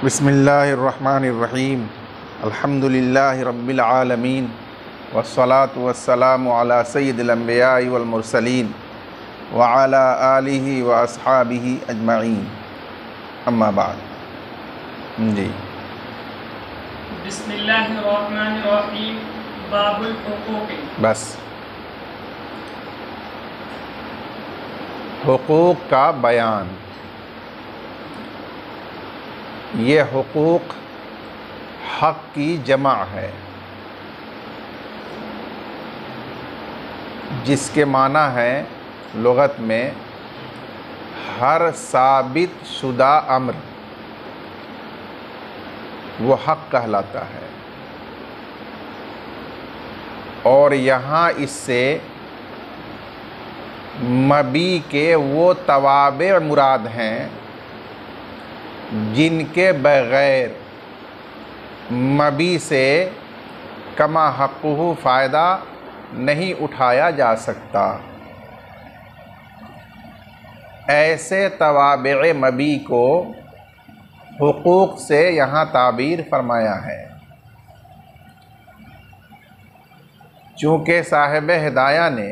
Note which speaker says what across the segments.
Speaker 1: बिस्मिल्लाहिर्रहमानिर्रहीम अल्हम्दुलिल्लाहि रब्बिल आलमीन वस्सलातु वस्सलामु अला सय्यिदिल अंबियाइ वल मुरसलीन व अला आलिहि व अस्हाबिहि अजमईन अम्मा बाद। जी,
Speaker 2: बिस्मिल्लाहिर्रहमानिर्रहीम बाबुल हुकूक।
Speaker 1: बस हुकूक का बयान। ये हुकूक हक़ की जमा है, जिसके माना है लुग़त में हर साबित शुदा अम्र वो हक़ कहलाता है। और यहाँ इससे मबी के वो तवाबे मुराद हैं जिनके बग़ैर मबी से कमा हक़्क़ुहु फ़ायदा नहीं उठाया जा सकता। ऐसे तवाबे मबी को हुकूक से यहाँ ताबीर फरमाया है। चूँकि साहिब हिदाया ने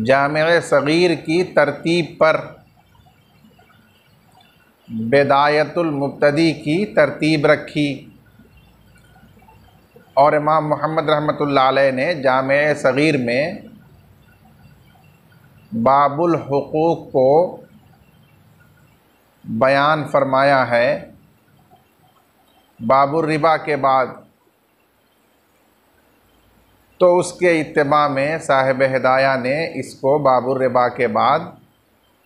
Speaker 1: जामे सग़ीर की तरतीब पर बिदायतुल मुब्तदी की तरतीब रखी और इमाम मोहम्मद रहमतुल्लाह अलैह ने जामे सग़ीर में बाबुल हुकूक को बयान फरमाया है बाबुल रिबा के बाद, तो उसके इत्तिबा में साहिब हिदाया ने इसको बाबुल रिबा के बाद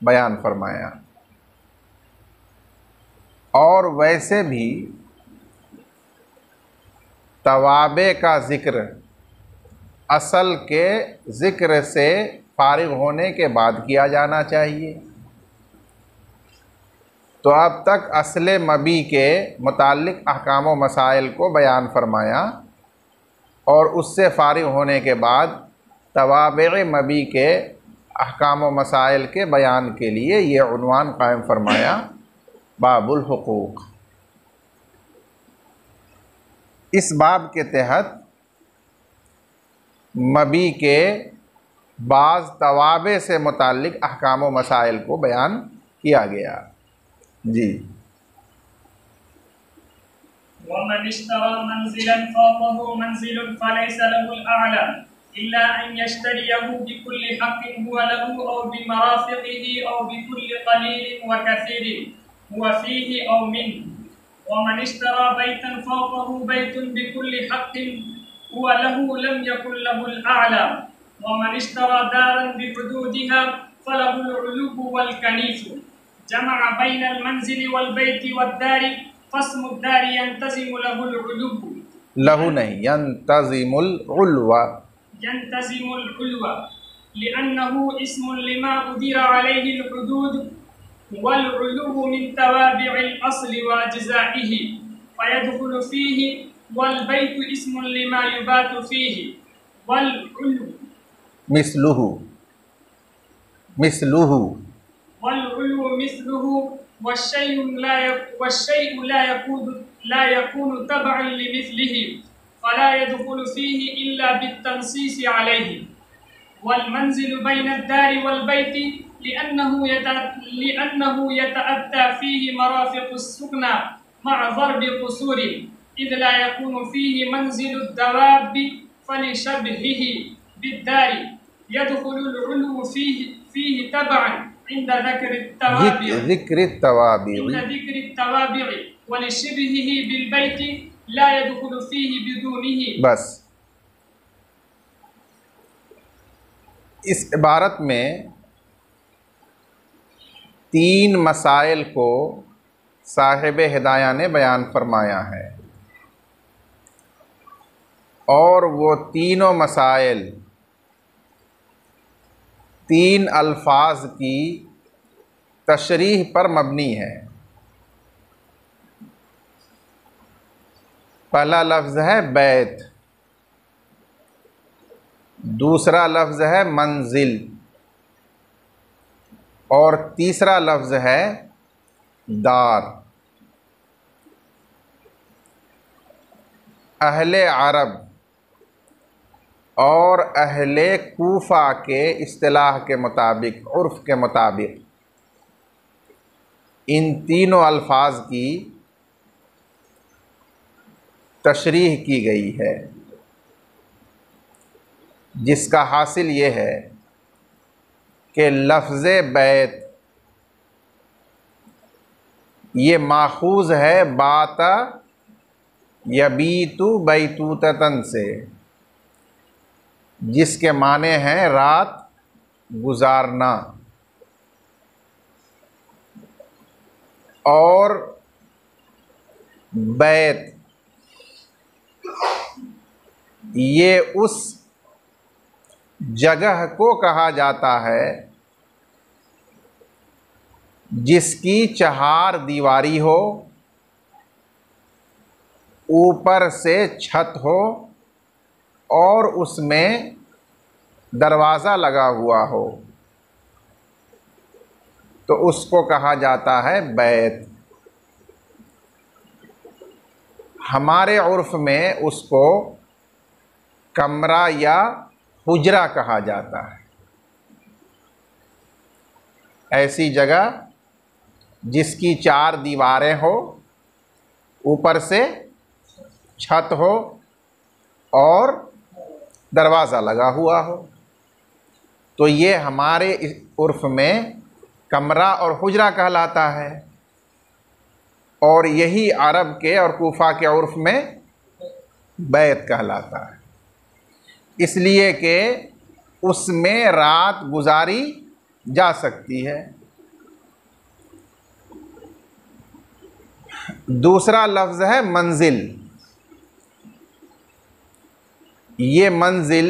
Speaker 1: बयान फरमाया। और वैसे भी तवाबे का ज़िक्र असल के ज़िक्र से फारिग होने के बाद किया जाना चाहिए। तो अब तक असले मबी के मुताल्लिक़ अहकाम व मसाइल को बयान फरमाया और उससे फारिग होने के बाद तवाबे मबी के अहकाम व मसाइल के बयान के लिए ये उन्वान कायम फरमाया बाबुल हुकूक। इस बाब के तहत मबी के बाज़ तवाबे से मुताल्लिक़ अहकाम व मसाइल को बयान किया गया। जी,
Speaker 2: वमन इश्तरा मंज़िलन फ़ौक़हु मंज़िलुन फ़लैसा लहुल अअला इल्ला अन यश्तरियहु बिकुल्लि हक़्क़िन हुवा लहु औ बिमराफ़िक़िही औ बिकुल्लि क़लीलिन व कसीरिन हुवा फ़ीही औ मिन्हु। वमन इश्तरा बैतन फ़ौक़हु बैतुन बिकुल्लि हक़्क़िन हुवा लहु लम यकुन लहुल अअला। वमन इश्तरा दारन बिहुदूदिहा फ़लहुल उलूबु वल कनीफ़ु। जमअ बैनल मंज़िलि वल बैति वद्दारि फ़स्मु द्दारि यंतज़िमु लहुल उलूबु।
Speaker 1: लहू नहीं, यंतज़िमुल उल्वा,
Speaker 2: यंतज़िमुल उल्वा लिअन्नहु इस्मुन लिमा उदिरा अलैहिल हुदूद वल उलूबु मिन तवाबिइल अस्लि व अज्ज़ाइही फ़यदख़ुलु फ़ीही वल बैतु इस्मुन लिमा युबातु फ़ीही वल उल्व
Speaker 1: मिस्लुहु मिस्लुहु
Speaker 2: वल उल्व मिस्लुहु वश्शैउ ला यकूनु तबअन लिमिस्लिही फ़ला यदख़ुलु फ़ीही इल्ला बित्तनसीसि अलैहि। वल मंज़िलु बैन अद्दारि वल बैति लिअन्नहु यतअत्ता फ़ीही मराफ़िक़ुस सुकना मअ ज़रबि क़ुसूरिन इज़ ला यकूनु फ़ीही मंज़िलु द्दवाबि फ़लिशबहिही बिद्दारि यदख़ुलुल उल्व फ़ीही तबअन इंद ज़िक्रि तवाबिइ वलिशबहिही बिल बैति ला यदख़ुलु फ़ीही बिदूनिही।
Speaker 1: बस इस इबारत में तीन मसाइल को साहिब हिदाया ने बयान फरमाया है और वो तीनों मसाइल तीन अल्फाज की तशरीह पर मबनी है। पहला लफ्ज़ है बैत, दूसरा लफ्ज़ है मंजिल और तीसरा लफ्ज़ है दार। अहले अरब और अहले कूफा के इस्तिलाह के मुताबिक, उर्फ़ के मुताबिक, इन तीनों अल्फाज की तशरीह की गई है, जिसका हासिल ये है कि लफ्ज़ बैत ये माखूज़ है बाता यबीतु बैतूततन से, जिसके माने हैं रात गुजारना, और बैत ये उस जगह को कहा जाता है जिसकी चार दीवारी हो, ऊपर से छत हो और उसमें दरवाज़ा लगा हुआ हो, तो उसको कहा जाता है बैत। हमारे उर्फ़ में उसको कमरा या हुजरा कहा जाता है, ऐसी जगह जिसकी चार दीवारें हो, ऊपर से छत हो और दरवाज़ा लगा हुआ हो, तो ये हमारे उर्फ़ में कमरा और हुजरा कहलाता है, और यही अरब के और कूफा के उर्फ़ में बैत कहलाता है, इसलिए कि उसमें रात गुजारी जा सकती है। दूसरा लफ्ज़ है मंजिल। ये मंजिल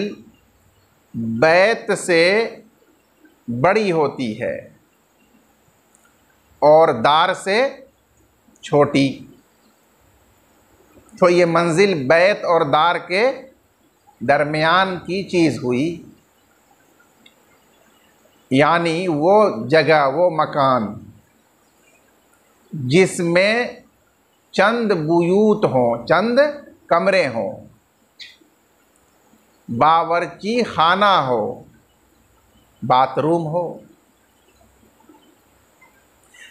Speaker 1: बैत से बड़ी होती है और दार से छोटी, तो ये मंजिल बैत और दार के दरमियान की चीज़ हुई, यानी वो जगह, वो मकान जिसमें चंद बुयूत हों, चंद कमरे हों, बावर्ची खाना हो, बाथरूम हो,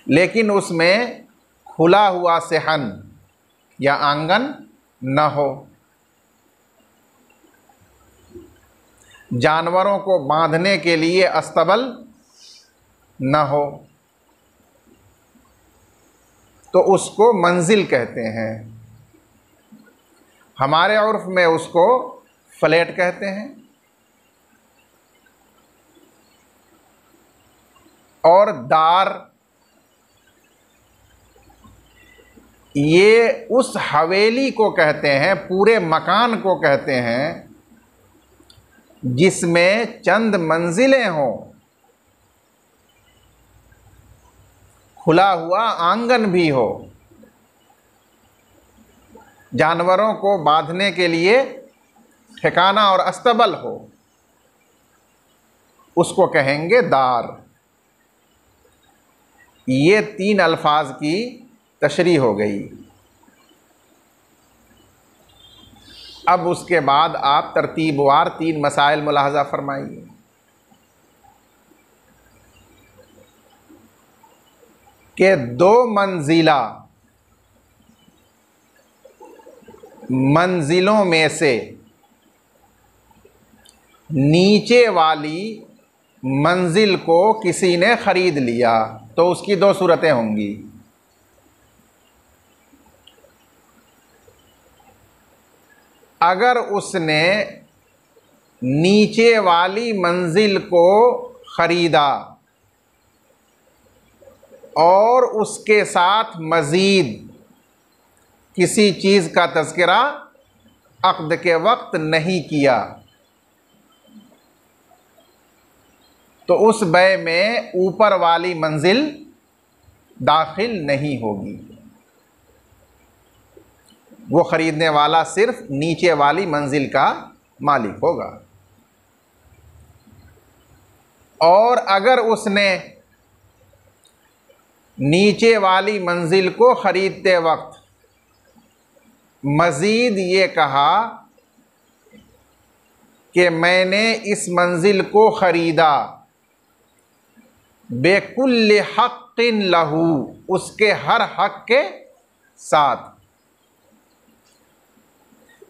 Speaker 1: लेकिन उसमें खुला हुआ सेहन या आंगन न हो, जानवरों को बांधने के लिए अस्तबल न हो, तो उसको मंजिल कहते हैं। हमारे उर्फ में उसको फ्लैट कहते हैं। और दार ये उस हवेली को कहते हैं, पूरे मकान को कहते हैं जिसमें चंद मंजिलें हों, खुला हुआ आंगन भी हो, जानवरों को बांधने के लिए ठिकाना और अस्तबल हो, उसको कहेंगे दार। ये तीन अल्फाज की तशरीह हो गई। अब उसके बाद आप तरतीबवार तीन मसाइल मुलाहजा फरमाइए। कि दो मंजिला मंजिलों में से नीचे वाली मंजिल को किसी ने ख़रीद लिया तो उसकी दो सूरतें होंगी। अगर उसने नीचे वाली मंजिल को ख़रीदा और उसके साथ मज़ीद किसी चीज़ का तज़किरा अक़्द के वक्त नहीं किया तो उस बै में ऊपर वाली मंजिल दाखिल नहीं होगी। वो ख़रीदने वाला सिर्फ नीचे वाली मंजिल का मालिक होगा। और अगर उसने नीचे वाली मंजिल को ख़रीदते वक्त मज़ीद ये कहा कि मैंने इस मंजिल को ख़रीदा बेकुल्ल हक़्क़िन लहू, उसके हर हक़ के साथ,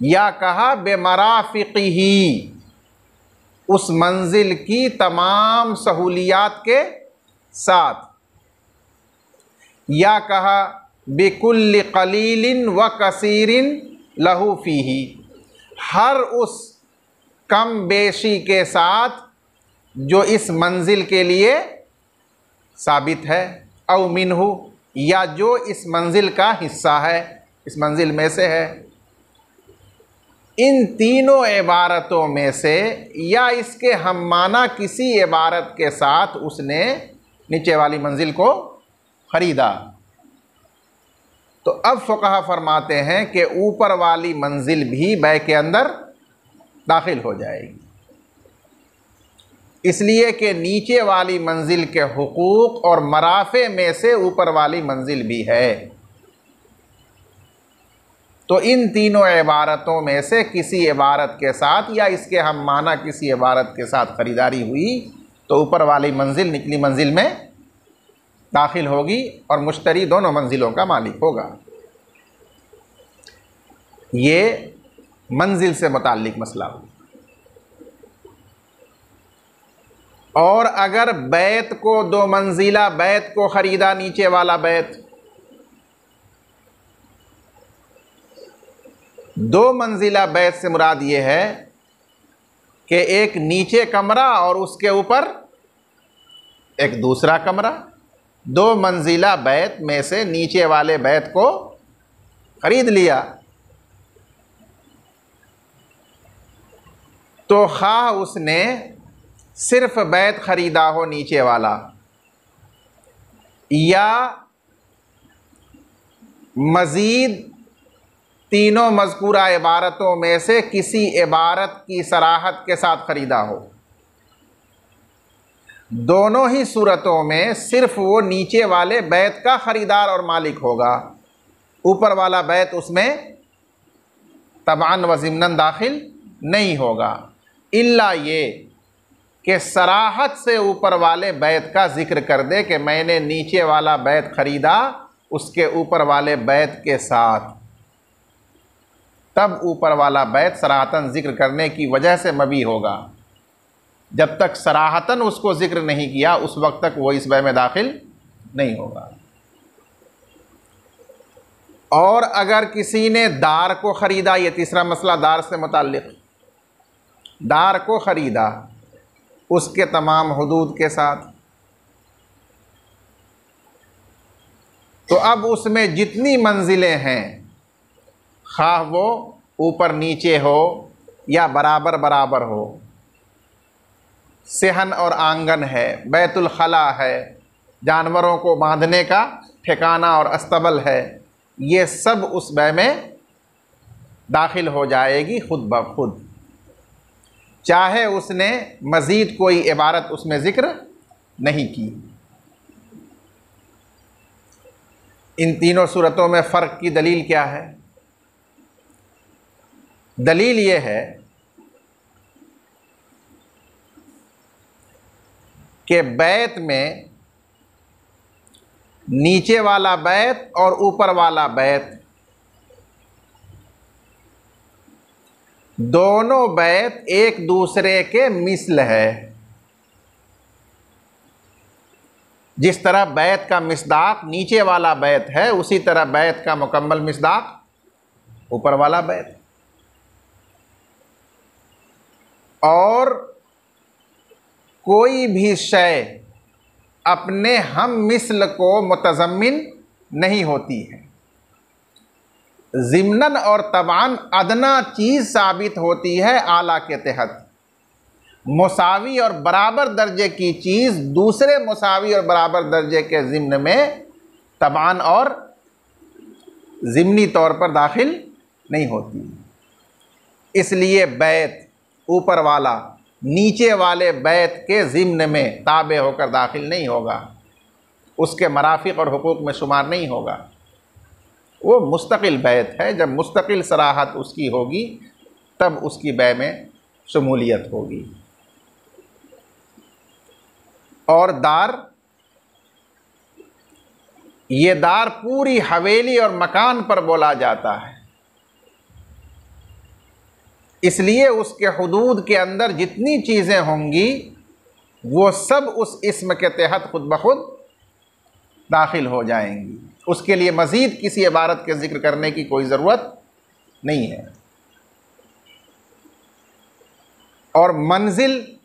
Speaker 1: या कहा बेमराफ़िक़िही, उस मंजिल की तमाम सहूलियात के साथ, या कहा बिकुल्ल क़लीलिन व कसीरिन लहू फ़ीही, हर उस कम बेशी के साथ जो इस मंजिल के लिए साबित है, औ मिन्हु, या जो इस मंजिल का हिस्सा है, इस मंजिल में से है। इन तीनों इबारतों में से या इसके हम माना किसी इबारत के साथ उसने नीचे वाली मंजिल को ख़रीदा। तो अब फ़ुक़हा फरमाते हैं कि ऊपर वाली मंजिल भी बै के अंदर दाखिल हो जाएगी, इसलिए कि नीचे वाली मंजिल के हुकूक और मराफ़े में से ऊपर वाली मंजिल भी है। तो इन तीनों इबारतों में से किसी इबारत के साथ या इसके हम माना किसी इबारत के साथ ख़रीदारी हुई तो ऊपर वाली मंजिल निचली मंजिल में दाखिल होगी और मुश्तरी दोनों मंजिलों का मालिक होगा। ये मंजिल से मुताल्लिक मसला हो। और अगर बैत को, दो मंजिला बैत को ख़रीदा, नीचे वाला बैत, दो मंजिला बैत से मुराद ये है कि एक नीचे कमरा और उसके ऊपर एक दूसरा कमरा, दो मंजिला बैत में से नीचे वाले बैत को ख़रीद लिया तो खा उसने सिर्फ बैत ख़रीदा हो नीचे वाला, या मज़ीद तीनों मज़कूरा इबारतों में से किसी इबारत की सराहत के साथ ख़रीदा हो, दोनों ही सूरतों में सिर्फ वो नीचे वाले बैत का ख़रीदार और मालिक होगा, ऊपर वाला बैत उसमें तबान व ज़िम्नन दाखिल नहीं होगा। इल्ला ये कि सराहत से ऊपर वाले बैत का ज़िक्र कर दे कि मैंने नीचे वाला बैत ख़रीदा उसके ऊपर वाले बैत के साथ, तब ऊपर वाला बैत सराहतन ज़िक्र करने की वजह से मबी होगा। जब तक सराहतन उसको ज़िक्र नहीं किया उस वक्त तक वो इस बै में दाखिल नहीं होगा। और अगर किसी ने दार को ख़रीदा, ये तीसरा मसला दार से मुताल्लिक़, दार को ख़रीदा उसके तमाम हुदूद के साथ, तो अब उसमें जितनी मंजिलें हैं, खा वो ऊपर नीचे हो या बराबर बराबर हो, सेहन और आंगन है, बैतुल खला है, जानवरों को बांधने का ठिकाना और अस्तबल है, ये सब उस बै में दाखिल हो जाएगी खुद ब खुद, चाहे उसने मज़ीद कोई इबारत उसमें ज़िक्र नहीं की। इन तीनों सूरतों में फ़र्क की दलील क्या है? दलील ये है कि बैत में नीचे वाला बैत और ऊपर वाला बैत दोनों बैत एक दूसरे के मिस्ल है। जिस तरह बैत का मिस्दाक नीचे वाला बैत है, उसी तरह बैत का मुकम्मल मिस्दाक ऊपर वाला बैत। और कोई भी शय अपने हम मिस्ल को मुतज़म्मिन नहीं होती है। ज़िम्नन और तबान अदना चीज़ साबित होती है आला के तहत। मुसावी और बराबर दर्जे की चीज़ दूसरे मुसावी और बराबर दर्जे के ज़िम्न में तबान और ज़िम्नी तौर पर दाखिल नहीं होती। इसलिए बैत ऊपर वाला नीचे वाले बैत के ज़िम्न में ताबे होकर दाखिल नहीं होगा, उसके मराफ़िक़ और हुकूक में शुमार नहीं होगा। वो मुस्तकिल बैत है। जब मुस्तकिल सराहत उसकी होगी तब उसकी बै में शमूलियत होगी। और दार, ये दार पूरी हवेली और मकान पर बोला जाता है, इसलिए उसके हुदूद के अंदर जितनी चीज़ें होंगी वो सब उस इस्म के तहत खुद ब खुद दाखिल हो जाएंगी। उसके लिए मज़ीद किसी इबारत के ज़िक्र करने की कोई ज़रूरत नहीं है। और मंजिल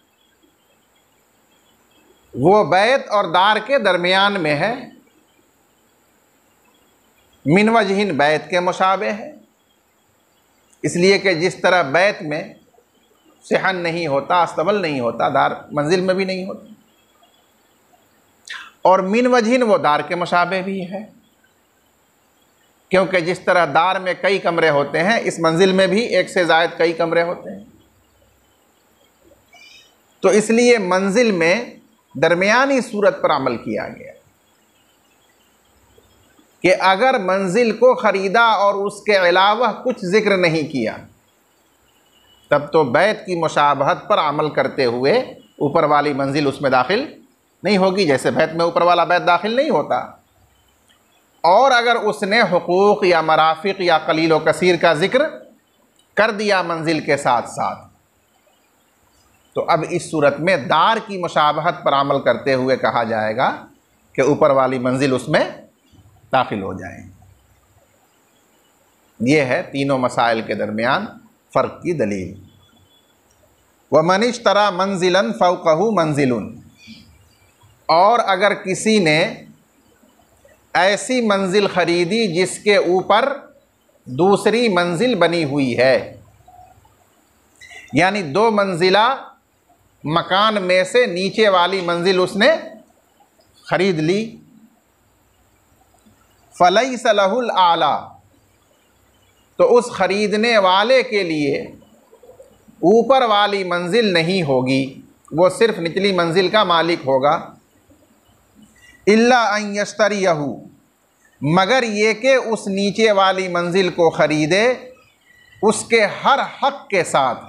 Speaker 1: वो बैत और दार के दरमियान में है, मिन वजहिन बैत के मुशाबे है, इसलिए कि जिस तरह बैत में सेहन नहीं होता, अस्तबल नहीं होता, दार मंजिल में भी नहीं होता। और मिन वजहिन वो दार के मुशाबे भी है, क्योंकि जिस तरह दार में कई कमरे होते हैं, इस मंजिल में भी एक से ज़ायद कई कमरे होते हैं। तो इसलिए मंजिल में दरमियानी सूरत पर अमल किया गया कि अगर मंजिल को ख़रीदा और उसके अलावा कुछ ज़िक्र नहीं किया, तब तो बैत की मुशाबहत पर अमल करते हुए ऊपर वाली मंजिल उसमें दाखिल नहीं होगी, जैसे बैत में ऊपर वाला बैत दाखिल नहीं होता। और अगर उसने हुकूक या मराफिक या कलील व कसीर का ज़िक्र कर दिया मंजिल के साथ साथ, तो अब इस सूरत में दार की मुशाबहत पर अमल करते हुए कहा जाएगा कि ऊपर वाली मंजिल उसमें दाखिल हो जाए। ये है तीनों मसाइल के दरमियान फ़र्क की दलील। व मनिश्तरा मंजिलन फ़ौक़हु मंजिलुन, और अगर किसी ने ऐसी मंजिल ख़रीदी जिसके ऊपर दूसरी मंजिल बनी हुई है, यानी 2 मंजिला मकान में से नीचे वाली मंजिल उसने ख़रीद ली, फ़लैस लहुल आला, तो उस ख़रीदने वाले के लिए ऊपर वाली मंजिल नहीं होगी, वो सिर्फ निचली मंजिल का मालिक होगा। इल्ला अन यश्तरियहु, मगर ये कि उस नीचे वाली मंजिल को ख़रीदे उसके हर हक़ के साथ,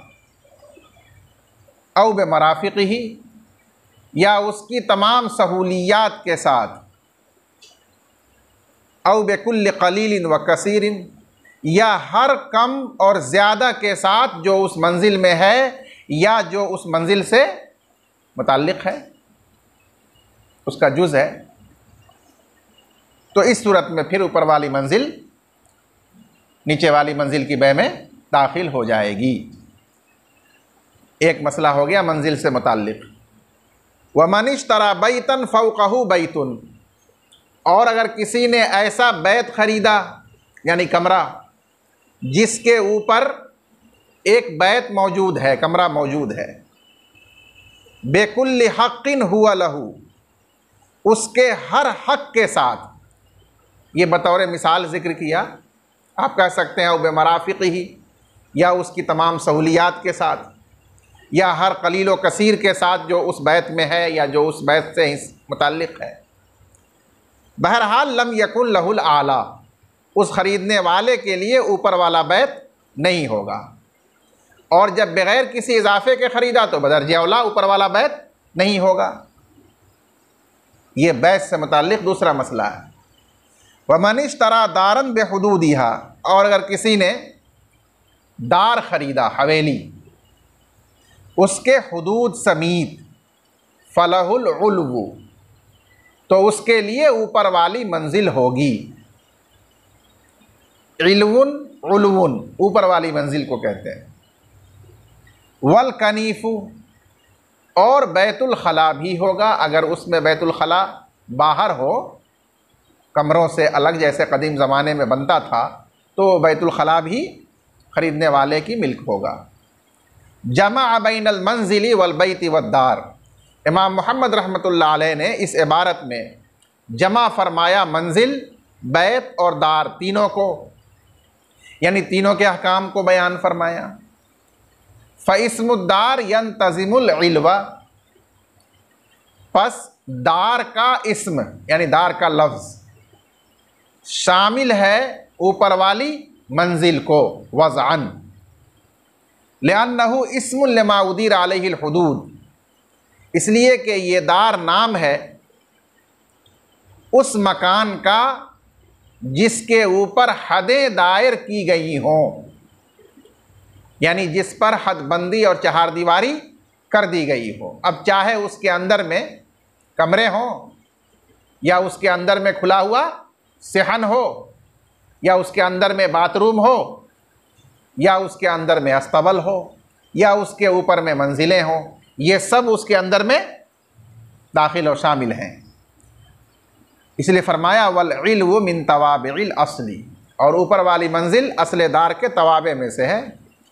Speaker 1: औ बेमराफ़िक़िही, या उसकी तमाम सहूलियात के साथ, औ बेकुल्ल क़लीलिन व कसीरिन, या हर कम और ज़्यादा के साथ जो उस मंजिल में है या जो उस मंजिल से मुताल्लिक़ है, उसका जुज़ है। तो इस सूरत में फिर ऊपर वाली मंजिल नीचे वाली मंजिल की बै में दाखिल हो जाएगी। एक मसला हो गया मंजिल से मुताल्लिक़। व मनिश्तरा बैतन फ़ौक़हु बैतुन, और अगर किसी ने ऐसा बैत ख़रीदा यानी कमरा जिसके ऊपर एक बैत मौजूद है, कमरा मौजूद है, बेकुल्ल हक़्क़िन हुवा लहू, उसके हर हक़ के साथ, ये बतौर मिसाल ज़िक्र किया। आप कह सकते हैं बेमराफ़िक़िही, या उसकी तमाम सहूलियात के साथ, या हर कलील व कसीर के साथ जो उस बैत में है या जो उस बैत से मुताल्लिक़ है। बहरहाल लम यकुन लहुल आला, उस ख़रीदने वाले के लिए ऊपर वाला बैत नहीं होगा। और जब बग़ैर किसी इजाफ़े के ख़रीदा तो बदरजे औला ऊपर वाला बैत नहीं होगा। ये बैत से मुताल्लिक़ दूसरा मसला है। व मनिश्तरा दारन बेहुदूदिहा, और अगर किसी ने दार ख़रीदा, हवेली, उसके हुदूद समीत, फ़लहुल उल्वु, तो उसके लिए ऊपर वाली मंजिल होगी। इल्वुन उल्वुन ऊपर वाली मंजिल को कहते हैं। वल कनीफ़ु, और बैतुल खला भी होगा, अगर उसमें बैतुल खला बाहर हो, कमरों से अलग, जैसे कदीम ज़माने में बनता था, तो बैतुल खला भी ख़रीदने वाले की मिल्क होगा। जमा बैनल मंजिली वल बैति वद्दार, इमाम मोहम्मद रहमतुल्लाह अलैह ने इस इबारत में जमा फरमाया मंजिल, बैत और दार तीनों को, यानी तीनों के अहकाम को बयान फरमाया। फ़इस्मुद्दार यंतज़िमुल इल्वा, पस दार का इस्म यानी दार का लफ्ज़ शामिल है ऊपर वाली मंजिल को, वज़अन, लिअन्नहु इस्मुन लिमा उदीर अलैहिल हुदूद, इसलिए कि ये दार नाम है उस मकान का जिसके ऊपर हदें दायर की गई हों, यानी जिस पर हदबंदी और चहारदीवारी कर दी गई हो। अब चाहे उसके अंदर में कमरे हों, या उसके अंदर में खुला हुआ सेहन हो, या उसके अंदर में बाथरूम हो, या उसके अंदर में अस्तबल हो, या उसके ऊपर में मंजिलें हों, ये सब उसके अंदर में दाखिल और शामिल हैं। इसलिए फरमाया वल इल्मु मिन तवाबिल असली, और ऊपर वाली मंजिल असले दार के तवाबे में से है,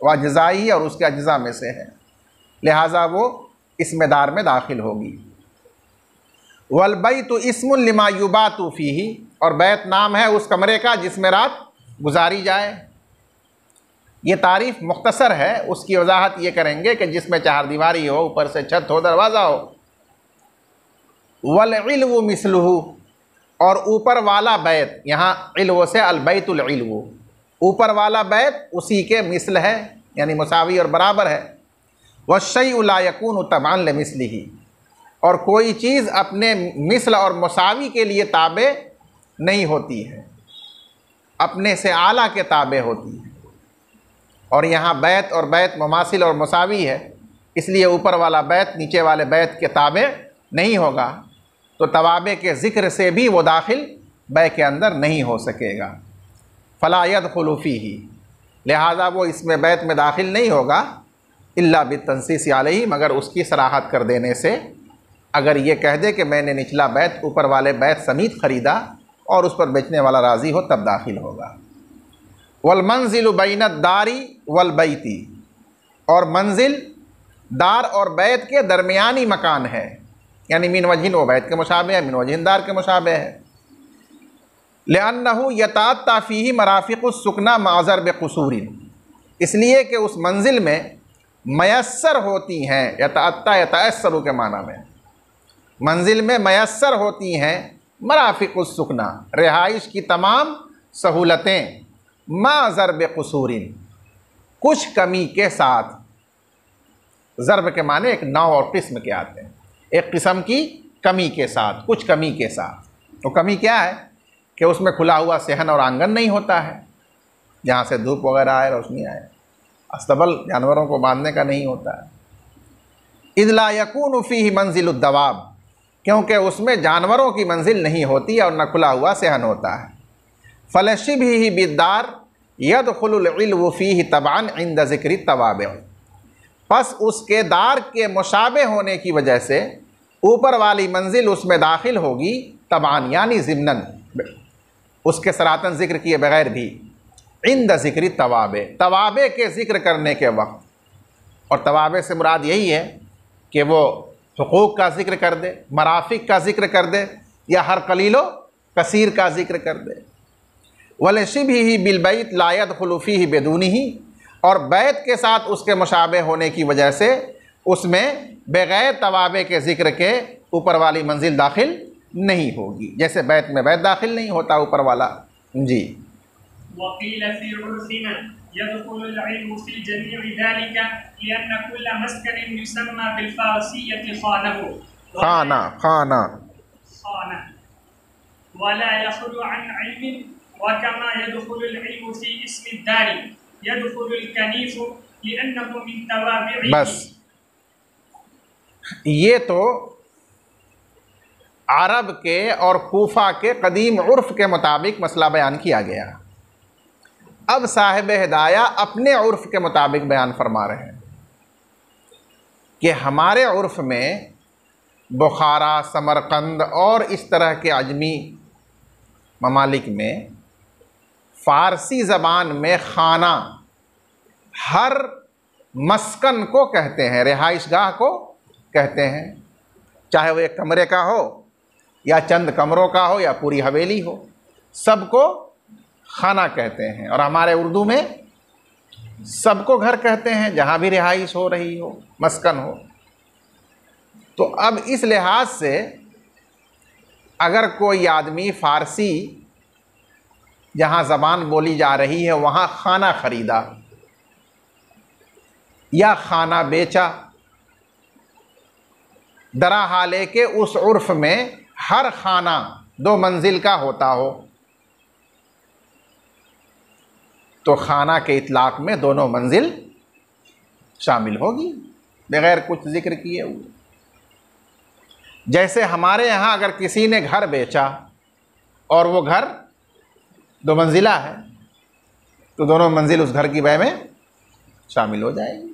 Speaker 1: व अज्ज़ाई, और उसके अज्ज़ा में से है, लिहाजा वो इसमें दार में दाखिल होगी। वल बैतु इस्मुन लिमा युबातु फीही, और बैत नाम है उस कमरे का जिसमें रात गुजारी जाए। ये तारीफ़ मुख्तसर है, उसकी वजाहत ये करेंगे कि जिसमें चारदीवारी हो, ऊपर से छत हो, दरवाज़ा हो। वल इल्वु मिसलुहु, और ऊपर वाला बैत, यहाँ इल्व से अलबैतुल इल्वु, ऊपर वाला बैत उसी के मिसल है, यानी मुसावी और बराबर है। वश्शैउ ला यकूनु तबअन लिमिस्लिही, और कोई चीज़ अपने मिसल और मुसावी के लिए ताबे नहीं होती है, अपने से आला के ताबे होती है। और यहाँ बैत और बैत मुमासिल और मुसावी है, इसलिए ऊपर वाला बैत नीचे वाले बैत के ताबे नहीं होगा, तो तवाबे के ज़िक्र से भी वो दाखिल बै के अंदर नहीं हो सकेगा। फ़ला यदखुलु फ़ीही, लिहाजा वो इसमें बैत में दाखिल नहीं होगा, इल्ला बितंसीस अलैहि, मगर उसकी सराहत कर देने से। अगर ये कह दे कि मैंने निचला बैत ऊपर वाले बैत समीत ख़रीदा और उस पर बेचने वाला राज़ी हो, तब दाखिल होगा। वल मंजिलु बैन दारी वल बैती, और मंजिल दार और बैत के दरमियानी मकान है, यानी मिन वजहिन वो बैत के मुशाबे है, मिन वजहिन दार के मुशाबे है। लिअन्नहु यतअत्ता फ़ीही मराफ़िक़ुस सुकना माज़र बिक़ुसूरिन, इसलिए कि उस मंजिल में मयस्सर होती हैं, यतअत्ता यतअस्सरु के माना में, मंजिल में मयस्सर होती हैं मराफ़िक़ुस सुकना, रिहाइश की तमाम सहूलतें, माज़र बिक़ुसूरिन, कुछ कमी के साथ। ज़र्ब के माने एक नौ और किस्म के आते हैं, एक किस्म की कमी के साथ, कुछ कमी के साथ। तो कमी क्या है कि उसमें खुला हुआ सेहन और आंगन नहीं होता है जहाँ से धूप वगैरह आए, रोशनी आए। अस्तबल जानवरों को बांधने का नहीं होता है। इज़ ला यकूनु फ़ीही मंजिलुद दवाब, क्योंकि उसमें जानवरों की मंजिल नहीं होती और न खुला हुआ सेहन होता है। फ़लशिबिही बिद्दार यदखुलुल इल्वु फ़ीही तबअन इंद ज़िक्रि तवाबे, बस उसके दार के मुशाबे होने की वजह से ऊपर वाली मंजिल उसमें दाखिल होगी, तबअन यानी ज़िम्नन, उसके सरातन ज़िक्र किए बगैर भी, इंद ज़िक्रि तवाबे, तवाबे के ज़िक्र करने के वक्त। और तवाबे से मुराद यही है कि वो हुकूक का ज़िक्र कर दे, मराफ़िक का ज़िक्र कर दे, या हर कलीलो कसीर का ज़िक्र कर दे। वलशिबिही बिलबैत ला यदखुलु फ़ीही बिदूनिही, और बैत के साथ उसके मुशाबे होने की वजह से उसमें बग़ैर तवाबे के ज़िक्र के ऊपर वाली मंजिल दाखिल नहीं होगी, जैसे बैत में बैत दाखिल नहीं होता ऊपर वाला। जी।
Speaker 2: वक़ील फ़ी उर्फ़िना यदखुलुल इल्मु फ़ी जमीइ ज़ालिका लिअन्न कुल्ल मस्कनिन युसम्मा बिल-फ़ारसिय्यति ख़ानहु,
Speaker 1: खाना खाना
Speaker 2: खाना, वला यख़लु अन इल्मिन, वकमा यदखुलुल इल्मु फ़ी इस्मि दारी यदखुलुल कनीफ़ु लिअन्नहु मिन तवाबिइही।
Speaker 1: बस ये तो अरब के और कूफा के कदीम उर्फ़ के मुताबिक मसला बयान किया गया। अब साहिब हिदाया अपने उर्फ़ के मुताबिक बयान फरमा रहे हैं कि हमारे उर्फ़ में बुखारा, समरकंद और इस तरह के अजमी ममालिक में फ़ारसी ज़बान में खाना हर मस्कन को कहते हैं, रिहाइशगाह को कहते हैं, चाहे वो एक कमरे का हो या चंद कमरों का हो या पूरी हवेली हो, सबको खाना कहते हैं। और हमारे उर्दू में सबको घर कहते हैं, जहाँ भी रिहाइश हो रही हो, मस्कन हो। तो अब इस लिहाज से अगर कोई आदमी फ़ारसी जहाँ ज़बान बोली जा रही है वहाँ खाना ख़रीदा या खाना बेचा, दरा हाले के उस उर्फ में हर खाना 2 मंजिल का होता हो तो खाना के इतलाक़ में दोनों मंजिल शामिल होगी बग़ैर कुछ ज़िक्र किए हुए। जैसे हमारे यहाँ अगर किसी ने घर बेचा और वो घर 2 मंजिला है तो दोनों मंजिल उस घर की बै में शामिल हो जाएगी।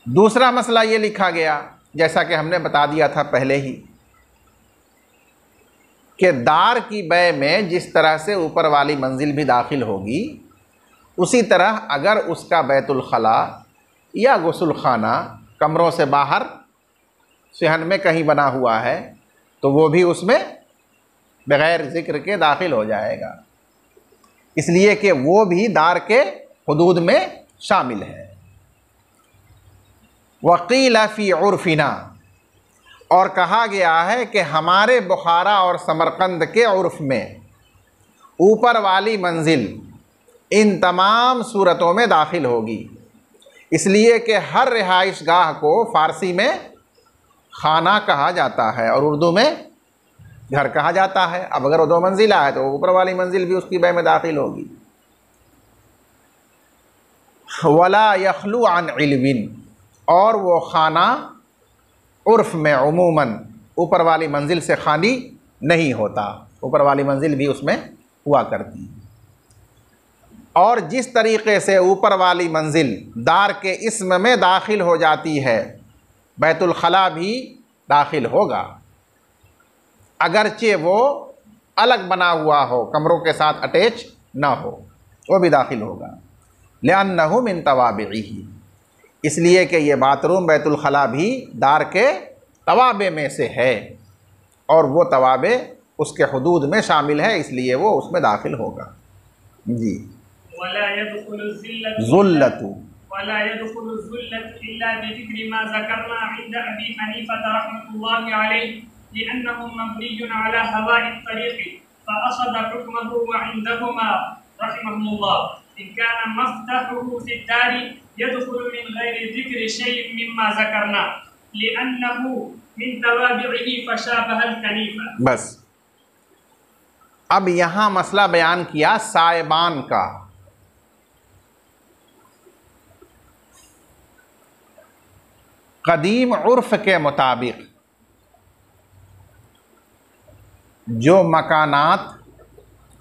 Speaker 1: दूसरा मसला ये लिखा गया, जैसा कि हमने बता दिया था पहले ही, कि दार की बै में जिस तरह से ऊपर वाली मंजिल भी दाखिल होगी उसी तरह अगर उसका बैतुल खला या गुस्ल खाना कमरों से बाहर सहन में कहीं बना हुआ है तो वो भी उसमें बग़ैर ज़िक्र के दाखिल हो जाएगा, इसलिए कि वो भी दार के हुदूद में शामिल है। वक़ील फ़ी उर्फ़िना, और कहा गया है कि हमारे बुखारा और समरकंद के उर्फ़ में ऊपर वाली मंजिल इन तमाम सूरतों में दाखिल होगी, इसलिए कि हर रिहाइश गाह को फ़ारसी में खाना कहा जाता है और उर्दू में घर कहा जाता है। अब अगर वो 2 मंजिला है तो ऊपर वाली मंजिल भी उसकी बै में दाखिल होगी। वला यखलू अन इल्विन, और वो खाना उर्फ़ में उमूमन ऊपर वाली मंजिल से खाली नहीं होता, ऊपर वाली मंजिल भी उसमें हुआ करती है। और जिस तरीक़े से ऊपर वाली मंजिल दार के इस्म में दाखिल हो जाती है बैतुल खला भी दाखिल होगा, अगरचे वो अलग बना हुआ हो, कमरों के साथ अटैच ना हो, वो भी दाखिल होगा। लिअन्नहु मिन तवाबिही, इसलिए कि ये बाथरूम बैतुल खला भी दार के तवाबे में से है और वो तवाबे उसके हुदूद में शामिल है, इसलिए वो उसमें दाखिल होगा। जी। ज़ुल्लतु
Speaker 2: वला यदखुलु ज़ुल्लतु इल्ला बिज़िक्रि मा ज़करना इंद अबी हनीफ़ा रहमतुल्लाहि अलैहि लिअन्नहु मबनियुन अला हवाइ तरीक़ फ़अख़ज़ हुक्महु व इंदहुमा रहमहुल्लाह इन कान मफ़्तहुहु फ़ी दारि यदखुलु मिन गैरि ज़िक्रि शै'इन मिम्मा ज़करना लिअन्नहु मिन तवाबि'iही फ़शाबहल कनीफ़ा।
Speaker 1: बस अब यहाँ मसला बयान किया साइबान का। कदीम उर्फ़ के मुताबिक जो मकानात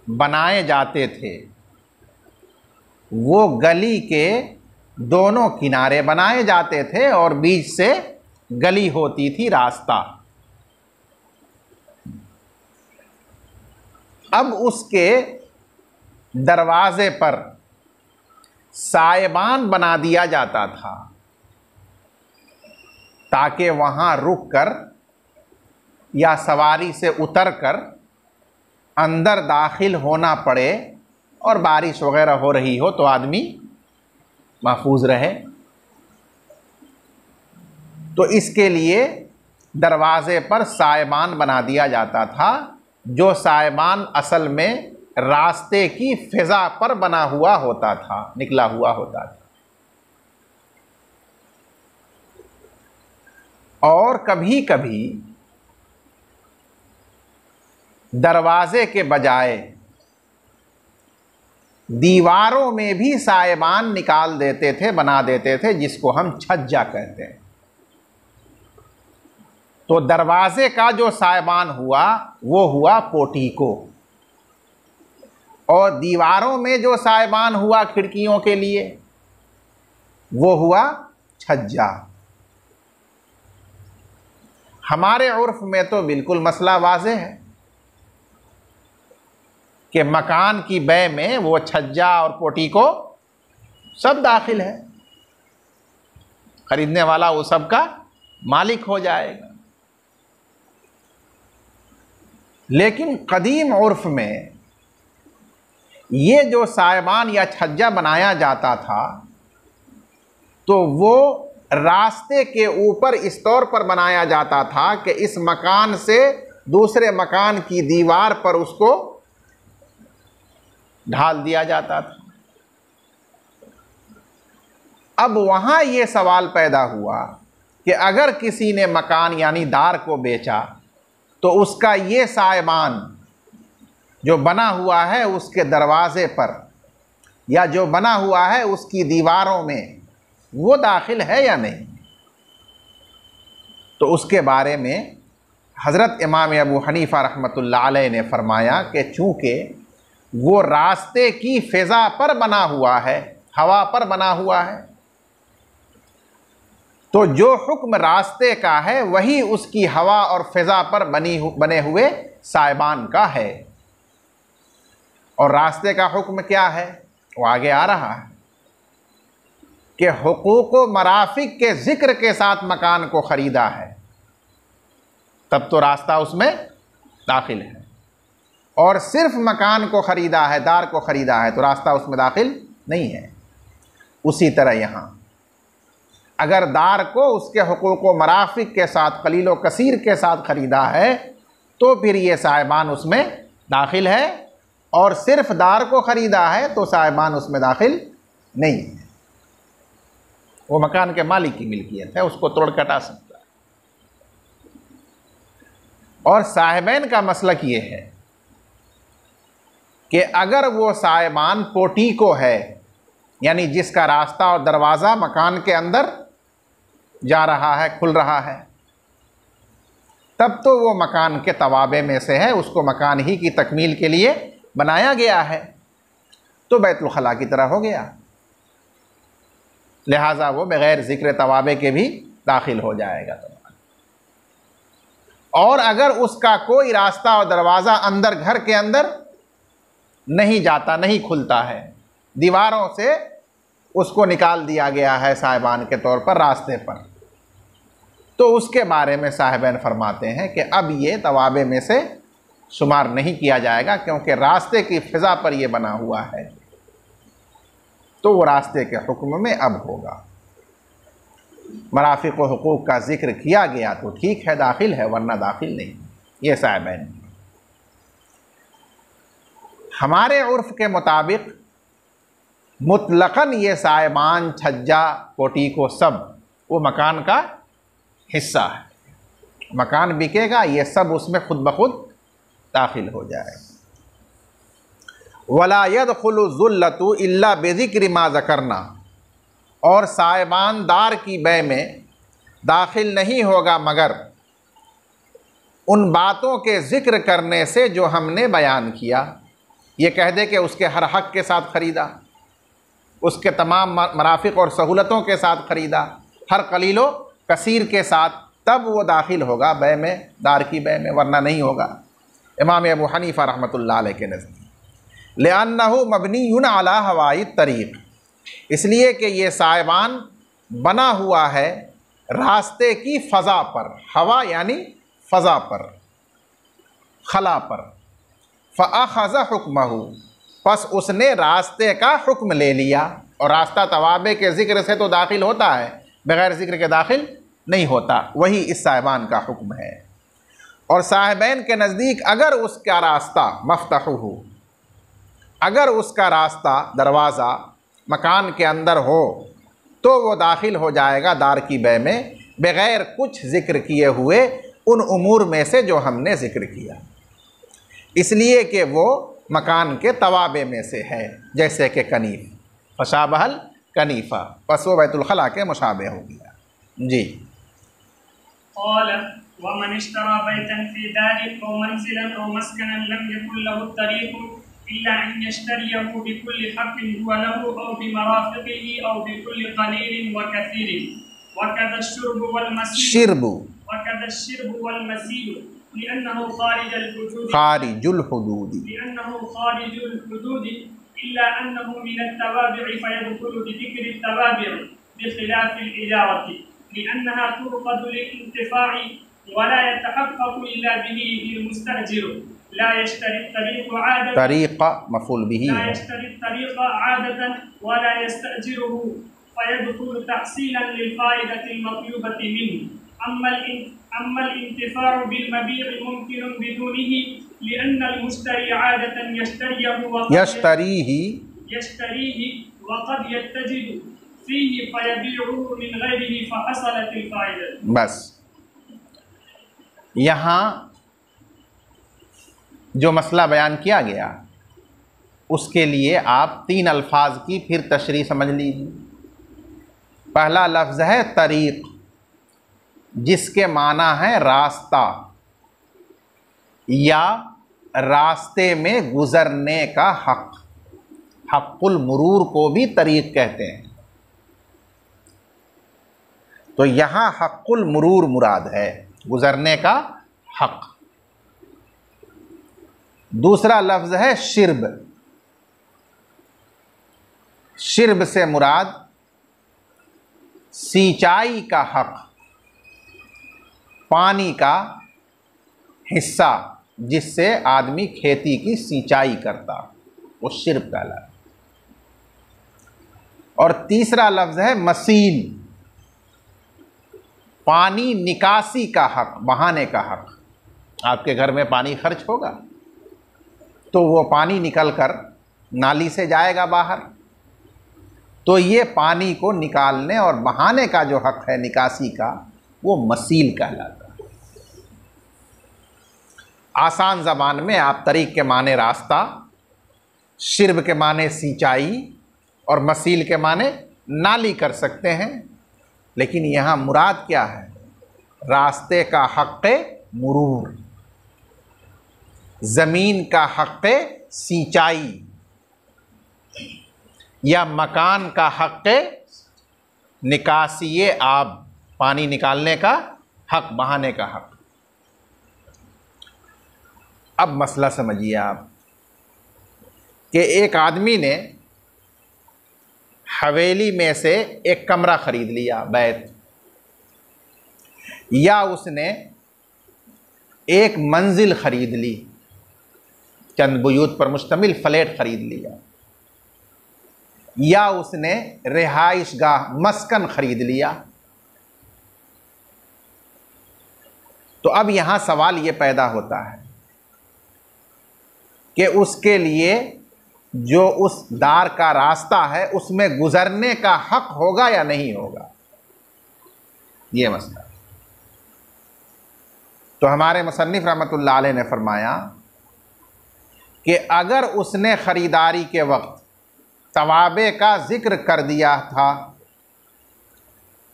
Speaker 1: बनाए जाते थे वो गली के दोनों किनारे बनाए जाते थे और बीच से गली होती थी, रास्ता। अब उसके दरवाज़े पर साइबान बना दिया जाता था ताकि वहाँ रुक कर या सवारी से उतर कर अंदर दाखिल होना पड़े और बारिश वगैरह हो रही हो तो आदमी महफूज रहे। तो इसके लिए दरवाज़े पर साइबान बना दिया जाता था, जो साइबान असल में रास्ते की फ़िज़ा पर बना हुआ होता था, निकला हुआ होता था। और कभी कभी दरवाज़े के बजाय दीवारों में भी साइबान निकाल देते थे, बना देते थे, जिसको हम छज्जा कहते हैं। तो दरवाज़े का जो साइबान हुआ वो हुआ पोटीको, और दीवारों में जो साइबान हुआ खिड़कियों के लिए वो हुआ छज्जा। हमारे उर्फ में तो बिल्कुल मसला वाज़ेह है कि मकान की बै में वो छज्जा और पोटीको सब दाखिल है, खरीदने वाला वो सब का मालिक हो जाएगा। लेकिन कदीम उर्फ में ये जो साइबान या छज्जा बनाया जाता था तो वो रास्ते के ऊपर इस तौर पर बनाया जाता था कि इस मकान से दूसरे मकान की दीवार पर उसको ढाल दिया जाता था। अब वहाँ ये सवाल पैदा हुआ कि अगर किसी ने मकान यानी दार को बेचा तो उसका ये साइबान जो बना हुआ है उसके दरवाजे पर या जो बना हुआ है उसकी दीवारों में वो दाखिल है या नहीं। तो उसके बारे में हज़रत इमाम अबू हनीफ़ा रहमतुल्लाह अलैह ने फरमाया कि चूँकि वो रास्ते की फ़िज़ा पर बना हुआ है, हवा पर बना हुआ है, तो जो हुक्म रास्ते का है वही उसकी हवा और फ़िज़ा पर बने हुए साइबान का है। और रास्ते का हुक्म क्या है वो आगे आ रहा है कि हुकूक व मराफिक के ज़िक्र के साथ मकान को ख़रीदा है, तब तो रास्ता उसमें दाखिल है। और सिर्फ मकान को ख़रीदा है, दार को ख़रीदा है, तो रास्ता उसमें दाखिल नहीं है। उसी तरह यहाँ अगर दार को उसके हुकूक व मराफिक के साथ कलील व कसीर के साथ ख़रीदा है तो फिर ये साइबान उसमें दाखिल है, और सिर्फ दार को ख़रीदा है तो साइबान उसमें दाखिल नहीं है। वो मकान के मालिक की मिल्कियत है, उसको तोड़ कटा सकता है। और साहिबैन का मसलक ये है कि अगर वो साइबान पोटीको है यानी जिसका रास्ता और दरवाज़ा मकान के अंदर जा रहा है, खुल रहा है, तब तो वो मकान के तवाबे में से है, उसको मकान ही की तकमील के लिए बनाया गया है, तो बैतुल खला की तरह हो गया। लिहाजा वो बग़ैर ज़िक्र तवाबे के भी दाखिल हो जाएगा। और अगर उसका कोई रास्ता और दरवाज़ा अंदर घर के अंदर नहीं जाता, नहीं खुलता है, दीवारों से उसको निकाल दिया गया है साहिबान के तौर पर रास्ते पर, तो उसके बारे में साहिबैन फरमाते हैं कि अब ये तवाबे में से शुमार नहीं किया जाएगा, क्योंकि रास्ते की फ़िज़ा पर यह बना हुआ है, तो वो रास्ते के हुक्म में अब होगा। मराफिक व हुकूक का ज़िक्र किया गया तो ठीक है, दाखिल है, वरना दाखिल नहीं। ये साहिबैन हमारे उर्फ़ के मुताबिक मुतलक़न ये साइबान, छज्जा, पोटीको सब वो मकान का हिस्सा है। मकान बिकेगा, ये सब उसमें खुद ब खुद दाखिल हो जाएगा। वला यदखुलु ज़ुल्लतु इल्ला बिज़िक्रि मा ज़करना, और साइबान दार की बै में दाखिल नहीं होगा मगर उन बातों के ज़िक्र करने से जो हमने बयान किया। ये कह दे कि उसके हर हक़ के साथ ख़रीदा, उसके तमाम मराफ़िक और सहूलतों के साथ ख़रीदा, हर कलीलो कसीर के साथ, तब वो दाखिल होगा बै में, दार की बै में, वरना नहीं होगा। इमाम अबू हनीफ़ा रहमतुल्लाह अलैह के नज़दीक लिअन्नहु मबनीयुन अला हवाई तरीक़, इसलिए कि ये साइबान बना हुआ है रास्ते की फ़ज़ा पर, हवा यानी फ़ज़ा पर, खला पर। फ़अख़ज़ हुक्महु, बस उसने रास्ते का हुक्म ले लिया। और रास्ता तवाबे के ज़िक्र से तो दाखिल होता है, बग़ैर ज़िक्र के दाखिल नहीं होता। वही इस साहिबान का हुक्म है। और साहिबैन के नज़दीक अगर उसका रास्ता मफ़्तहुहु, अगर उसका रास्ता दरवाज़ा मकान के अंदर हो तो वो दाखिल हो जाएगा दार की बै में, बग़ैर कुछ ज़िक्र किए हुए उन उमूर में से जो हमने ज़िक्र किया, इसलिए कि वो मकान के तवाबे में से है, जैसे कि कनीफ़, फशाबहल कनीफ़ा, बस वो बैतुल खला के मुशाबे हो गया। जी।
Speaker 2: क़ाल वमन इश्तरा बैतन फ़ी दारिन औ मंज़िलन औ मस्कनन लम यकुन लहु तरीक़ इल्ला अन यश्तरियहु बिकुल्लि हक़्क़िन हुवा लहु औ बिमराफ़िक़िही औ बिकुल्लि क़लीलिन व कसीरिन वकज़ा अश्शुर्बु वल मसीर लिअन्नहु ख़ारिजुल हुदूद इल्ला अन्नहु मिनत तवाबिअ फ़यदख़ुलु बिज़िक्रि तवाबिअ बिख़िलाफ़िल इजारति लिअन्नहा तुरक़दु लिल-इंतिफ़ाअ वला यतहक़क़ु इल्ला बिही अल-मुस्तअजिर ला यश्तरी तरीक़
Speaker 1: मफ़ूल बिही,
Speaker 2: ला यश्तरी तरीक़ आदतन वला यस्तअजिरुहु फ़यदख़ुलु तहसीलन लिल-फ़ाइदति al-मतलूबति मिन्हु। अम्मा al-इंतिफ़ाअ बिल-मबीअ मुमकिनुन बिदूनिही लिअन्नल मुश्तरी आदतन यश्तरीही वक़द यत्तजिदु फीही फयबीउहु मिन गैरिही फहसलतिल फ़ाइदा।
Speaker 1: बस यहाँ जो मसला बयान किया गया उसके लिए आप 3 अल्फाज की फिर तशरीह समझ लीजिए। पहला लफ्ज़ है तरीक़, जिसके माना है रास्ता या रास्ते में गुज़रने का हक़। हक़्क़ुल मुरूर को भी तरीक़ कहते हैं। तो यहाँ हक़्क़ुल मुरूर मुराद है, गुज़रने का हक़। दूसरा लफ्ज़ है शिर्ब। शिर्ब से मुराद सिंचाई का हक़, पानी का हिस्सा जिससे आदमी खेती की सिंचाई करता, वो शिर्ब कहलाता। और तीसरा लफ्ज़ है मसील, पानी निकासी का हक़, बहाने का हक़। आपके घर में पानी खर्च होगा तो वो पानी निकलकर नाली से जाएगा बाहर, तो ये पानी को निकालने और बहाने का जो हक़ है निकासी का, वो मसील कहलाता है। आसान ज़बान में आप तरीक़ के माने रास्ता, शिर्ब के माने सिंचाई और मसील के माने नाली कर सकते हैं। लेकिन यहाँ मुराद क्या है? रास्ते का हक़्क़े मुरूर, ज़मीन का हक़्क़े सिंचाई या मकान का हक़्क़े निकासी आब, पानी निकालने का हक़, बहाने का हक़। अब मसला समझिए आप कि एक आदमी ने हवेली में से एक कमरा ख़रीद लिया, बैत, या उसने एक मंजिल ख़रीद ली, चंद बुयूत पर मुश्तमिल फ्लैट ख़रीद लिया, या उसने रिहाइशगाह मस्कन ख़रीद लिया। तो अब यहाँ सवाल ये पैदा होता है कि उसके लिए जो उस दार का रास्ता है उसमें गुज़रने का हक़ होगा या नहीं होगा, ये मसला। तो हमारे मुसन्निफ़ रहमतुल्लाह अलैह ने फरमाया कि अगर उसने ख़रीदारी के वक्त तवाबे का ज़िक्र कर दिया था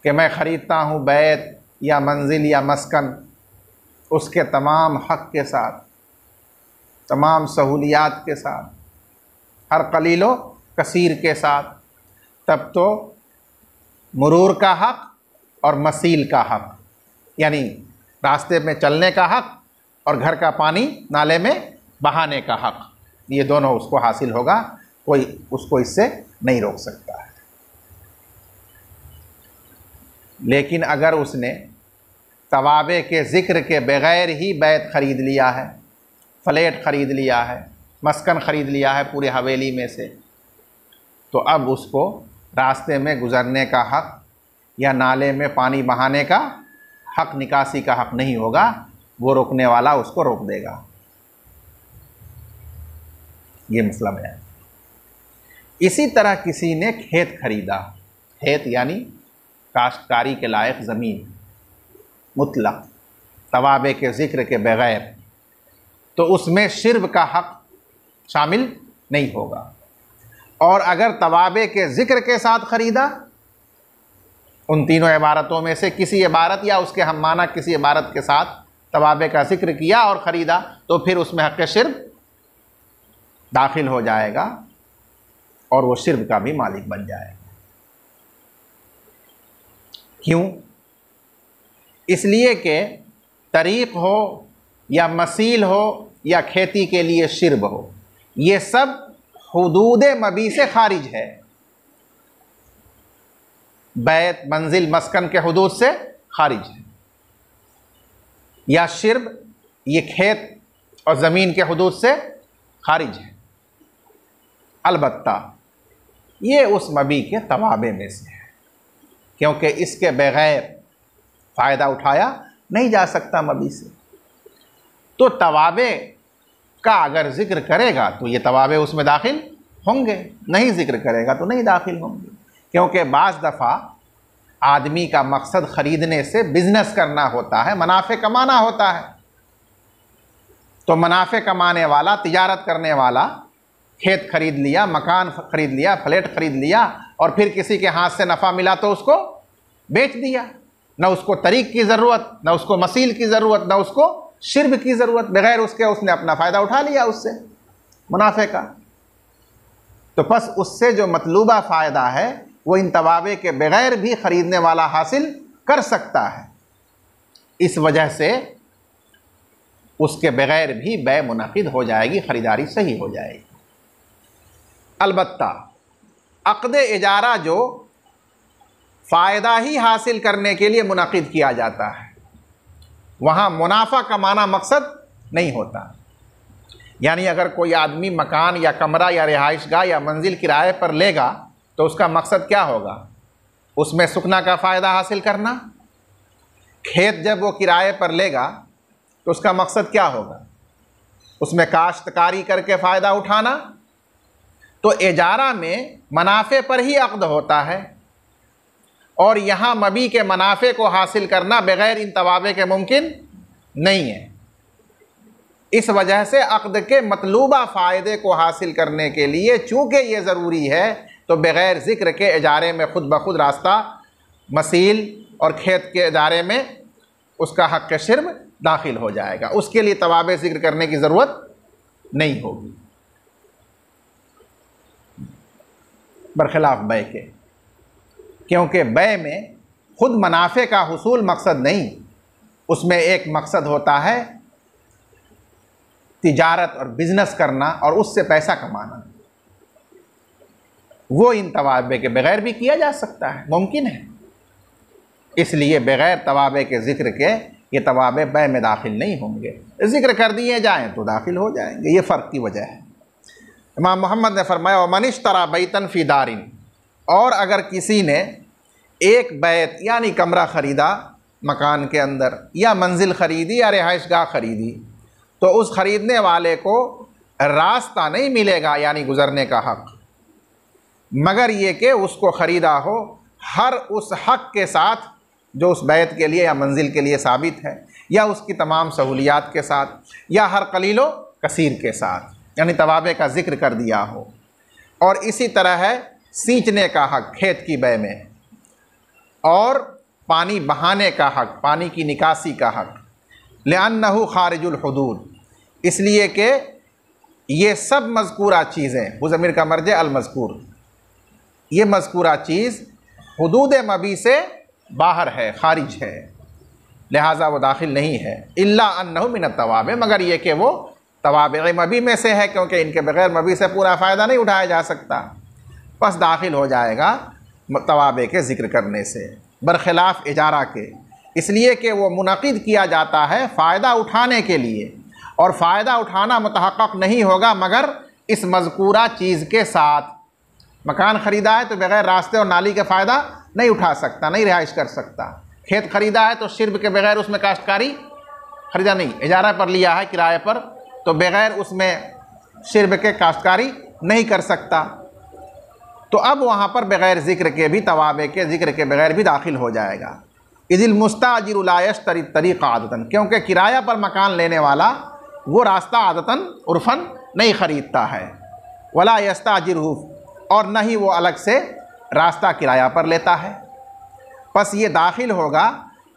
Speaker 1: कि मैं ख़रीदता हूँ बैत या मंजिल या मस्कन, उसके तमाम हक़ के साथ, तमाम सहूलियात के साथ, हर कलीलो कसीर के साथ, तब तो मुरूर का हक़ और मसील का हक़, यानी रास्ते में चलने का हक़ और घर का पानी नाले में बहाने का हक़, ये दोनों उसको हासिल होगा, कोई उसको इससे नहीं रोक सकता है। लेकिन अगर उसने तवाबे के ज़िक्र के बग़ैर ही बैत ख़रीद लिया है, फ्लैट ख़रीद लिया है, मस्कन ख़रीद लिया है पूरे हवेली में से, तो अब उसको रास्ते में गुज़रने का हक़ या नाले में पानी बहाने का हक़, निकासी का हक़ नहीं होगा, वो रोकने वाला उसको रोक देगा। ये मसला बयान। इसी तरह किसी ने खेत ख़रीदा, खेत यानी काश्तकारी के लायक ज़मीन, मुतलक तवाबे के ज़िक्र के बग़ैर, तो उसमें शिर्ब का हक़ शामिल नहीं होगा। और अगर तवाबे के ज़िक्र के साथ ख़रीदा, उन तीनों इबारतों में से किसी इबारत या उसके हममाना किसी इबारत के साथ तवाबे का ज़िक्र किया और ख़रीदा, तो फिर उसमें हक़ शिर्ब दाखिल हो जाएगा और वो शिर्ब का भी मालिक बन जाएगा। क्यों? इसलिए कि तरीक़ हो या मसील हो या खेती के लिए शिर्ब हो, ये सब हुदूद मबी से खारिज है। बैत, मंजिल, मस्कन के हुदूद से खारिज है, या शिर्ब ये खेत और ज़मीन के हुदूद से खारिज है। अलबत्ता ये उस मबी के तवाबे में से है, क्योंकि इसके बग़ैर फ़ायदा उठाया नहीं जा सकता मबी से। तो तवाबे का अगर ज़िक्र करेगा तो ये तवाबे उसमें दाखिल होंगे, नहीं ज़िक्र करेगा तो नहीं दाखिल होंगे। क्योंकि बाज़ दफ़ा आदमी का मकसद ख़रीदने से बिज़नेस करना होता है, मुनाफ़े कमाना होता है। तो मुनाफ़े कमाने वाला, तिजारत करने वाला खेत खरीद लिया, मकान खरीद लिया, फ्लैट खरीद लिया और फिर किसी के हाथ से नफ़ा मिला तो उसको बेच दिया। न उसको तरीक़ की ज़रूरत, न उसको मसील की ज़रूरत, न उसको शिर्ब की ज़रूरत, बग़ैर उसके उसने अपना फ़ायदा उठा लिया उससे मुनाफ़े का। तो बस उससे जो मतलूबा फ़ायदा है वो इन तवाबे के बग़ैर भी ख़रीदने वाला हासिल कर सकता है। इस वजह से उसके बग़ैर भी बै मुनक़िद हो जाएगी, ख़रीदारी सही हो जाएगी। अलबत्ता अक़्द इजारा जो फ़ायदा ही हासिल करने के लिए मुनक़िद किया जाता है, वहाँ मुनाफ़ा कमाना मकसद नहीं होता। यानी अगर कोई आदमी मकान या कमरा या रिहाइशगाह या मंजिल किराए पर लेगा तो उसका मकसद क्या होगा? उसमें सुकना का फ़ायदा हासिल करना। खेत जब वो किराए पर लेगा तो उसका मकसद क्या होगा? उसमें काश्तकारी करके फ़ायदा उठाना। तो इजारा में मुनाफ़े पर ही अक़्द होता है और यहाँ मबी के मुनाफ़े को हासिल करना बग़ैर इन तवाबे के मुमकिन नहीं है। इस वजह से अक़्द के मतलूबा फ़ायदे को हासिल करने के लिए चूँकि ये ज़रूरी है तो बग़ैर ज़िक्र के इजारे में ख़ुद ब खुद रास्ता मसील और खेत के इजारे में उसका हक़ शिर्ब दाखिल हो जाएगा। उसके लिए तवाबे ज़िक्र करने की ज़रूरत नहीं होगी, बरखिलाफ़ बै के। क्योंकि बै में ख़ुद मुनाफ़े का हुसूल मकसद नहीं, उसमें एक मकसद होता है तिजारत और बिज़नेस करना और उससे पैसा कमाना। वो इन तवाबे के बग़ैर भी किया जा सकता है, मुमकिन है। इसलिए बग़ैर तवाबे के ज़िक्र के ये तवाबे बै में दाखिल नहीं होंगे। ज़िक्र कर दिए जाएँ तो दाखिल हो जाएंगे। ये फ़र्क की वजह है। इमाम मोहम्मद ने फरमाया मन इश्तरा बैतन फ़ी दारिन, और अगर किसी ने एक बैत यानी कमरा ख़रीदा मकान के अंदर, या मंजिल ख़रीदी या रिहाइशगाह ख़रीदी, तो उस ख़रीदने वाले को रास्ता नहीं मिलेगा यानी गुज़रने का हक़, मगर ये कि उसको ख़रीदा हो हर उस हक़ के साथ जो उस बैत के लिए या मंजिल के लिए साबित है, या उसकी तमाम सहूलियात के साथ, या हर कलीलो कसीर के साथ, यानी तवाबे का ज़िक्र कर दिया हो। और इसी तरह है सींचने का हक़ खेत की बै में, और पानी बहाने का हक़, पानी की निकासी का हक़, लिअन्नहु खारिजुल हुदूद, इसलिए कि ये सब मज़कूरा चीज़ें, हुज़मीर का मर्ज अल-मज़कूर, ये मज़कूरा चीज़ हुदूद मबी से बाहर है, खारिज है, लिहाजा वो दाखिल नहीं है। इल्ला अन्नहु मिन तवाबे, मगर ये कि वो तवाबे मबी में से है, क्योंकि इनके बग़ैर मबी से पूरा फ़ायदा नहीं उठाया जा सकता। बस दाखिल हो जाएगा तवाबे के ज़िक्र करने से, बरखिलाफ़ इजारा के, इसलिए कि वो मुनक़िद किया जाता है फ़ायदा उठाने के लिए, और फ़ायदा उठाना मुतहक़्क़ नहीं होगा मगर इस मज़कूरा चीज़ के साथ। मकान ख़रीदा है तो बग़ैर रास्ते और नाली का फ़ायदा नहीं उठा सकता, नहीं रिहाइश कर सकता। खेत ख़रीदा है तो शिर्ब के बग़ैर उसमें काश्तकारी ख़रीदा नहीं, इजारा पर लिया है किराए पर, तो बग़ैर उसमें शिर्ब के काश्तकारी नहीं कर सकता। तो अब वहाँ पर बग़ैर ज़िक्र के भी, तवाबे के ज़िक्र के बग़ैर भी दाखिल हो जाएगा। इज़िल मुस्ताजिरु ला यश्तरी तरीक़ आदतन, क्योंकि किराया पर मकान लेने वाला वो रास्ता आदतन उर्फ़न नहीं ख़रीदता है। वला यस्ताजिरहु, और न ही वो अलग से रास्ता किराया पर लेता है। बस ये दाखिल होगा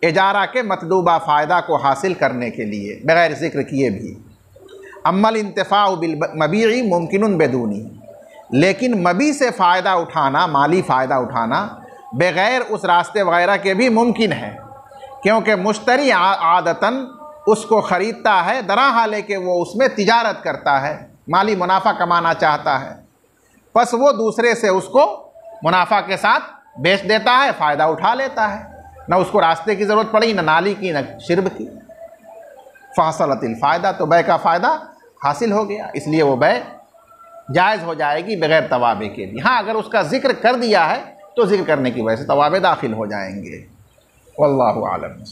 Speaker 1: इजारा के मतलूबा फ़ायदा को हासिल करने के लिए बग़ैर ज़िक्र किए भी। अम्मल इंतिफ़ाउ बिल मबीई मुमकिनुन बेदूनी, लेकिन मबी से फ़ायदा उठाना, माली फ़ायदा उठाना बग़ैर उस रास्ते वग़ैरह के भी मुमकिन है, क्योंकि मुश्तरी आदतन उसको ख़रीदता है दरा हाले के वो उसमें तिजारत करता है, माली मुनाफ़ा कमाना चाहता है, बस वो दूसरे से उसको मुनाफा के साथ बेच देता है, फ़ायदा उठा लेता है। न उसको रास्ते की ज़रूरत पड़ी, न नाली की, न शिर्ब की। फ़ासलतिल फ़ायदा, तो बै का फ़ायदा हासिल हो गया, इसलिए वो बै जायज़ हो जाएगी बग़ैर तवाबे के भी। हाँ, अगर उसका ज़िक्र कर दिया है तो ज़िक्र करने की वजह से तवाबे दाखिल हो जाएंगे। वल्लाहु आलम।